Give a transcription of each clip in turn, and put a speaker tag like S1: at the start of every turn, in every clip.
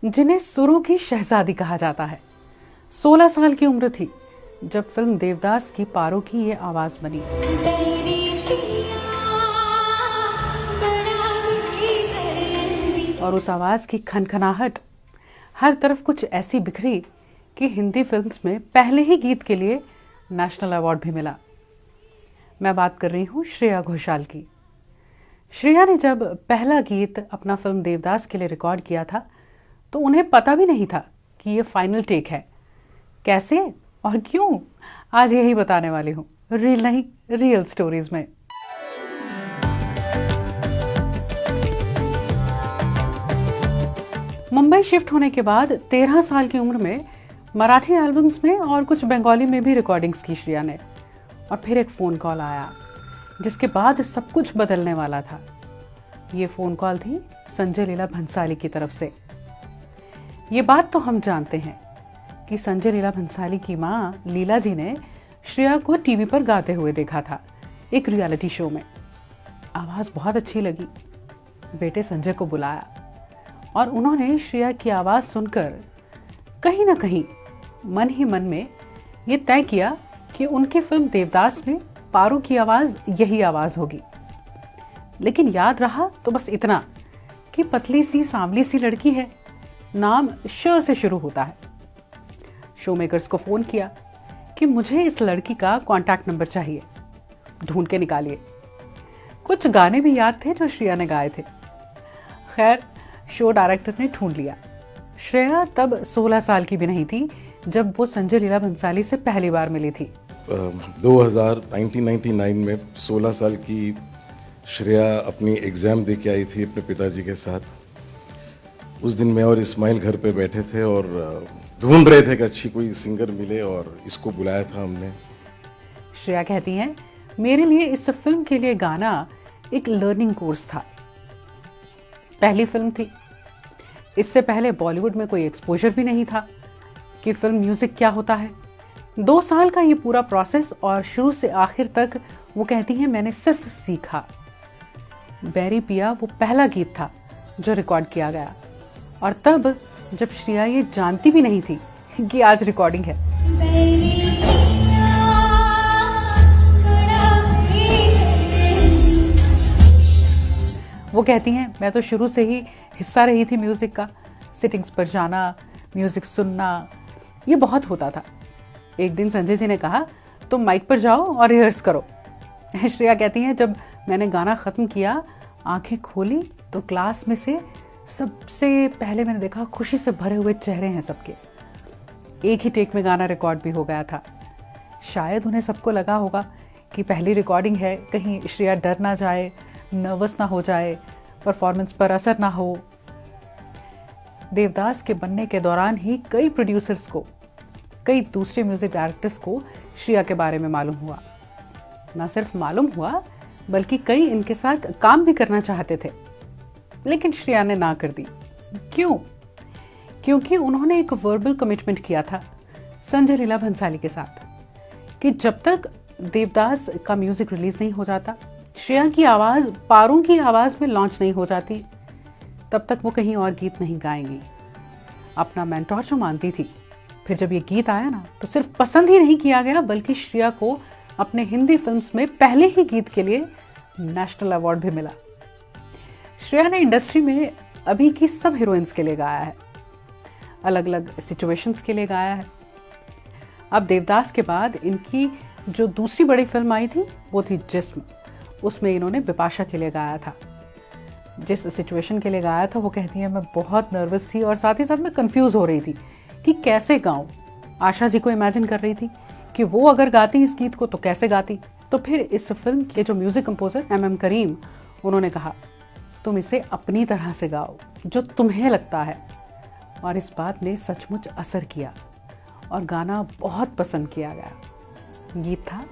S1: जिन्हें सुरों की शहजादी कहा जाता है। 16 साल की उम्र थी जब फिल्म देवदास की पारो की ये आवाज बनी। और उस आवाज की खनखनाहट हर तरफ कुछ ऐसी बिखरी कि हिंदी फिल्म्स में पहले ही गीत के लिए नेशनल अवार्ड भी मिला। मैं बात कर रही हूँ श्रेया घोषाल की। श्रेया ने जब पहला गीत अपना फिल्म देवदास के लिए रिकॉर्ड किया था तो उन्हें पता भी नहीं था कि ये फाइनल टेक है। कैसे और क्यों, आज यही बताने वाली हूँ रील नहीं रियल स्टोरीज में। मुंबई शिफ्ट होने के बाद 13 साल की उम्र में मराठी एल्बम्स में और कुछ बंगाली में भी रिकॉर्डिंग्स की श्रेया ने। और फिर एक फ़ोन कॉल आया जिसके बाद सब कुछ बदलने वाला था। ये फ़ोन कॉल थी संजय लीला भंसाली की तरफ से। ये बात तो हम जानते हैं कि संजय लीला भंसाली की माँ लीला जी ने श्रेया को टीवी पर गाते हुए देखा था एक रियलिटी शो में। आवाज़ बहुत अच्छी लगी, बेटे संजय को बुलाया और उन्होंने श्रेया की आवाज़ सुनकर कहीं ना कहीं मन ही मन में ये तय किया कि उनकी फिल्म देवदास में पारो की आवाज़ यही आवाज़ होगी। लेकिन याद रहा तो बस इतना कि पतली सी सांवली सी लड़की है, नाम श से शुरू होता है। शो मेकर्स को फ़ोन किया कि मुझे इस लड़की का कॉन्टैक्ट नंबर चाहिए, ढूंढ के निकालिए। कुछ गाने भी याद थे जो श्रेया ने गाए थे। खैर, शो डायरेक्टर ने ढूंढ लिया। श्रेया तब 16 साल की भी नहीं थी जब वो संजय लीला भंसाली से पहली बार मिली थी।
S2: 1999 में 16 साल की श्रेया अपनी एग्ज़ाम दे के आई थी अपने पिताजी के साथ। उस दिन मैं और इस्माइल घर पे बैठे थे और ढूंढ रहे थे कि अच्छी कोई सिंगर मिले और इसको बुलाया था हमने।
S1: श्रेया कहती हैं, मेरे लिए इस फिल्म के लिए गाना एक लर्निंग कोर्स था। पहली फिल्म थी, इससे पहले बॉलीवुड में कोई एक्सपोजर भी नहीं था कि फिल्म म्यूजिक क्या होता है। 2 साल का ये पूरा प्रोसेस और शुरू से आखिर तक वो कहती हैं मैंने सिर्फ सीखा। बैरी पिया वो पहला गीत था जो रिकॉर्ड किया गया और तब जब श्रेया ये जानती भी नहीं थी कि आज रिकॉर्डिंग है। वो कहती हैं मैं तो शुरू से ही हिस्सा रही थी म्यूजिक का। सिटिंग्स पर जाना, म्यूजिक सुनना, ये बहुत होता था। एक दिन संजय जी ने कहा तुम माइक पर जाओ और रिहर्स करो। श्रेया कहती हैं जब मैंने गाना ख़त्म किया, आंखें खोली तो क्लास में से सबसे पहले मैंने देखा खुशी से भरे हुए चेहरे हैं सबके। एक ही टेक में गाना रिकॉर्ड भी हो गया था। शायद उन्हें सबको लगा होगा कि पहली रिकॉर्डिंग है, कहीं श्रेया डर ना जाए, नर्वस ना हो जाए, परफॉर्मेंस पर असर ना हो। देवदास के बनने के दौरान ही कई प्रोड्यूसर्स को, कई दूसरे म्यूजिक डायरेक्टर्स को श्रेया के बारे में मालूम हुआ। ना सिर्फ मालूम हुआ बल्कि कई इनके साथ काम भी करना चाहते थे, लेकिन श्रेया ने ना कर दी। क्यों? क्योंकि उन्होंने एक वर्बल कमिटमेंट किया था संजय लीला भंसाली के साथ कि जब तक देवदास का म्यूजिक रिलीज नहीं हो जाता, श्रेया की आवाज पारों की आवाज में लॉन्च नहीं हो जाती, तब तक वो कहीं और गीत नहीं गाएंगी। अपना मेंटोर जो मानती थी। फिर जब ये गीत आया ना तो सिर्फ पसंद ही नहीं किया गया बल्कि श्रेया को अपने हिंदी फिल्म्स में पहले ही गीत के लिए नेशनल अवार्ड भी मिला। श्रेया ने इंडस्ट्री में अभी की सब हीरोइंस के लिए गाया है, अलग अलग सिचुएशंस के लिए गाया है। अब देवदास के बाद इनकी जो दूसरी बड़ी फिल्म आई थी वो थी जिस्म। उसमें इन्होंने बिपाशा के लिए गाया था। जिस सिचुएशन के लिए गाया था वो कहती है मैं बहुत नर्वस थी और साथ ही साथ मैं कंफ्यूज हो रही थी कि कैसे गाऊं। आशा जी को इमेजिन कर रही थी कि वो अगर गाती इस गीत को तो कैसे गाती। तो फिर इस फिल्म के जो म्यूजिक कंपोजर MM करीम, उन्होंने कहा तुम इसे अपनी तरह से गाओ जो तुम्हें लगता है। और इस बात ने सचमुच असर किया और गाना बहुत पसंद किया गया। गीत था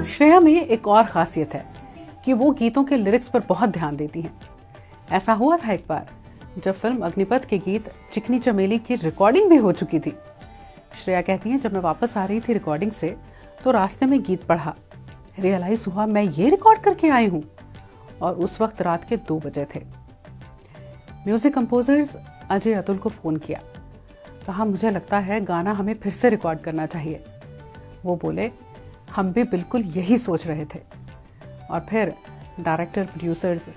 S1: श्रेया में एक और खासियत है कि वो गीतों के लिरिक्स पर बहुत ध्यान देती हैं। ऐसा हुआ था एक बार जब फिल्म अग्निपथ के गीत चिकनी चमेली की रिकॉर्डिंग भी हो चुकी थी। श्रेया कहती हैं, जब मैं वापस आ रही थी रिकॉर्डिंग से तो रास्ते में गीत पढ़ा, रियलाइज हुआ मैं ये रिकॉर्ड करके आई हूँ, और उस वक्त रात के 2 बजे थे। म्यूजिक कंपोजर्स अजय अतुल को फ़ोन किया, कहा मुझे लगता है गाना हमें फिर से रिकॉर्ड करना चाहिए। वो बोले हम भी बिल्कुल यही सोच रहे थे, और फिर डायरेक्टर प्रोड्यूसर्स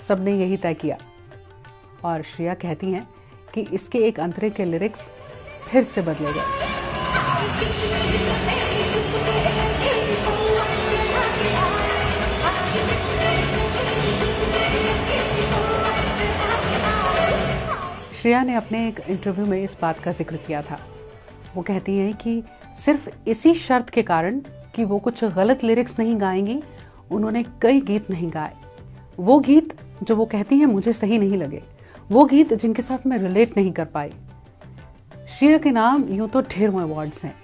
S1: सब ने यही तय किया। और श्रेया कहती हैं कि इसके एक अंतरे के लिरिक्स फिर से बदले गए। श्रेया ने अपने एक इंटरव्यू में इस बात का जिक्र किया था। वो कहती हैं कि सिर्फ इसी शर्त के कारण कि वो कुछ गलत लिरिक्स नहीं गाएंगी, उन्होंने कई गीत नहीं गाए। वो गीत जो वो कहती हैं मुझे सही नहीं लगे, वो गीत जिनके साथ मैं रिलेट नहीं कर पाई। श्रेया के नाम यूं तो ढेरों अवार्ड्स हैं,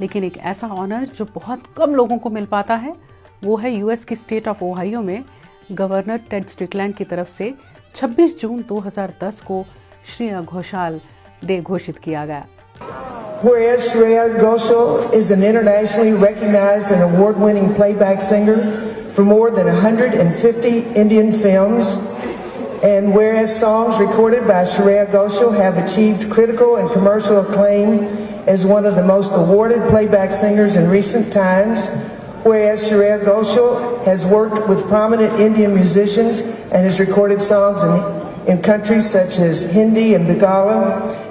S1: लेकिन एक ऐसा ऑनर जो बहुत कम लोगों को मिल पाता है, वो है यूएस की स्टेट ऑफ ओहायो में गवर्नर टेड स्ट्रिकलैंड की तरफ से 26 जून 2010 को श्रेया घोषाल डे घोषित किया गया।
S3: Whereas Shreya Ghoshal is an internationally recognized and award-winning playback singer for more than 150 Indian films, and whereas songs recorded by Shreya Ghoshal have achieved critical and commercial acclaim as one of the most awarded playback singers in recent times, whereas Shreya Ghoshal has worked with prominent Indian musicians and has recorded songs in countries such as Hindi and Bengali,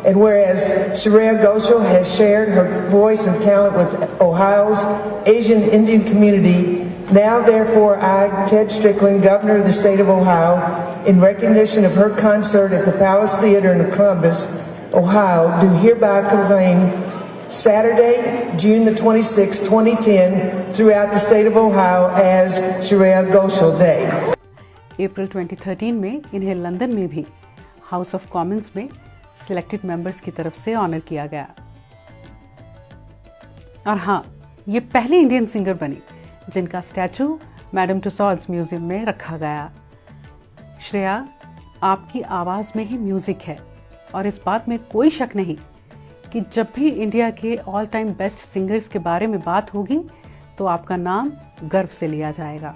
S3: and whereas Shreya Ghoshal has shared her voice and talent with Ohio's Asian Indian community, now therefore I, Ted Strickland, Governor of the state of Ohio, in recognition of her concert at the Palace Theater in Columbus, Ohio, do hereby proclaim Saturday, June the 26th, 2010, throughout the state of Ohio as Shreya Ghoshal Day.
S1: अप्रैल 2013 में इन्हें London में भी house of Commons में selected members की तरफ से honour किया गया। और हाँ, ये पहली इंडियन सिंगर बनी जिनका स्टैचू मैडम टुसॉड्स म्यूजियम में रखा गया। श्रेया, आपकी आवाज़ में ही म्यूजिक है, और इस बात में कोई शक नहीं कि जब भी इंडिया के ऑल टाइम बेस्ट सिंगर्स के बारे में बात होगी तो आपका नाम गर्व से लिया जाएगा।